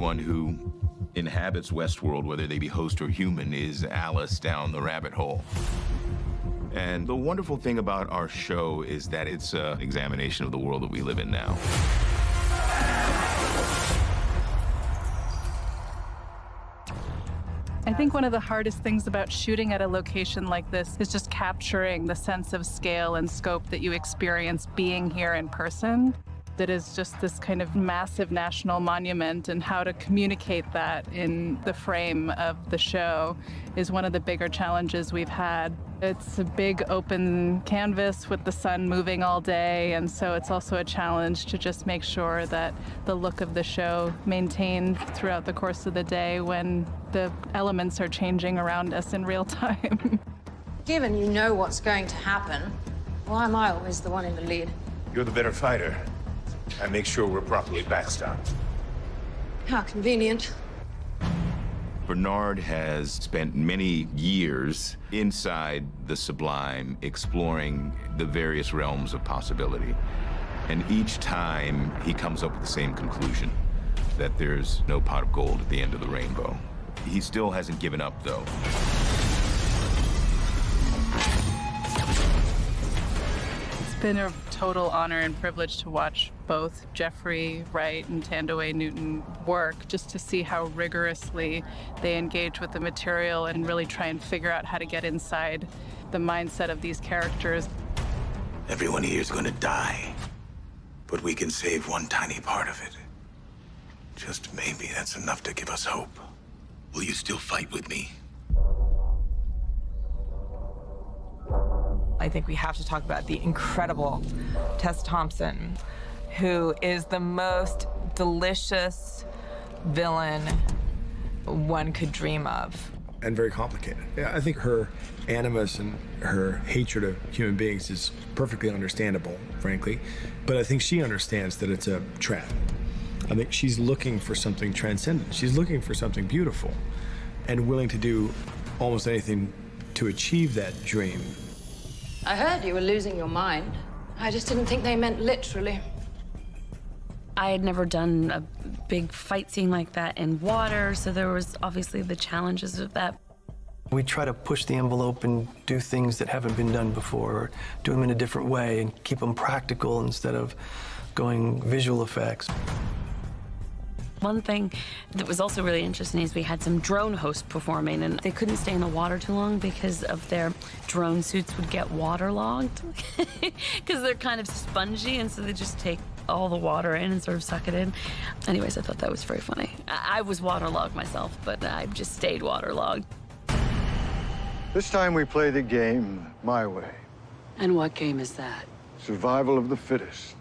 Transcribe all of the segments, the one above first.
everyone who inhabits Westworld, whether they be host or human, is Alice down the rabbit hole. And the wonderful thing about our show is that it's an examination of the world that we live in now. I think one of the hardest things about shooting at a location like this is just capturing the sense of scale and scope that you experience being here in person. That is just this kind of massive national monument, and how to communicate that in the frame of the show is one of the bigger challenges we've had. It's a big open canvas with the sun moving all day, and so it's also a challenge to just make sure that the look of the show maintained throughout the course of the day when the elements are changing around us in real time. Given you know what's going to happen, why am I always the one in the lead? You're the better fighter. I make sure we're properly backstopped. How convenient. Bernard has spent many years inside the sublime, exploring the various realms of possibility. And each time he comes up with the same conclusion, that there's no pot of gold at the end of the rainbow. He still hasn't given up, though. It's been a total honor and privilege to watch both Jeffrey Wright and Thandie Newton work, just to see how rigorously they engage with the material and really try and figure out how to get inside the mindset of these characters. Everyone here is going to die, but we can save one tiny part of it. Just maybe that's enough to give us hope. Will you still fight with me? I think we have to talk about the incredible Tess Thompson, who is the most delicious villain one could dream of. And very complicated. Yeah, I think her animus and her hatred of human beings is perfectly understandable, frankly. But I think she understands that it's a trap. I think she's looking for something transcendent. She's looking for something beautiful and willing to do almost anything to achieve that dream. I heard you were losing your mind. I just didn't think they meant literally. I had never done a big fight scene like that in water, so there was obviously the challenges of that. We try to push the envelope and do things that haven't been done before, or do them in a different way and keep them practical instead of going visual effects. One thing that was also really interesting is we had some drone hosts performing, and they couldn't stay in the water too long because of their drone suits would get waterlogged because they're kind of spongy, and so they just take all the water in and sort of suck it in. Anyways, I thought that was very funny. I was waterlogged myself, but I just stayed waterlogged. This time we play the game my way. And what game is that? Survival of the fittest.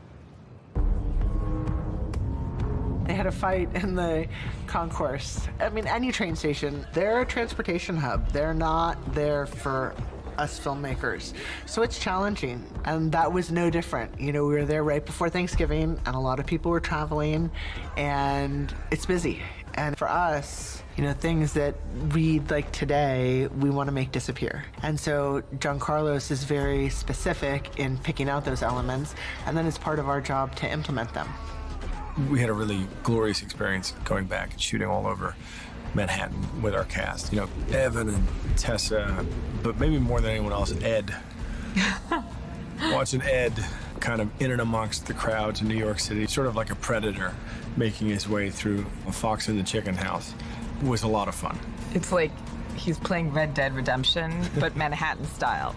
They had a fight in the concourse. I mean, any train station, they're a transportation hub. They're not there for us filmmakers. So it's challenging, and that was no different. You know, we were there right before Thanksgiving, and a lot of people were traveling, and it's busy. And for us, you know, things that read like today, we want to make disappear. And so John Carlos is very specific in picking out those elements, and then it's part of our job to implement them. We had a really glorious experience going back and shooting all over Manhattan with our cast. You know, Evan and Tessa, but maybe more than anyone else, Ed. Watching Ed kind of in and amongst the crowds in New York City, sort of like a predator making his way through a fox in the chicken house, was a lot of fun. It's like he's playing Red Dead Redemption, but Manhattan style.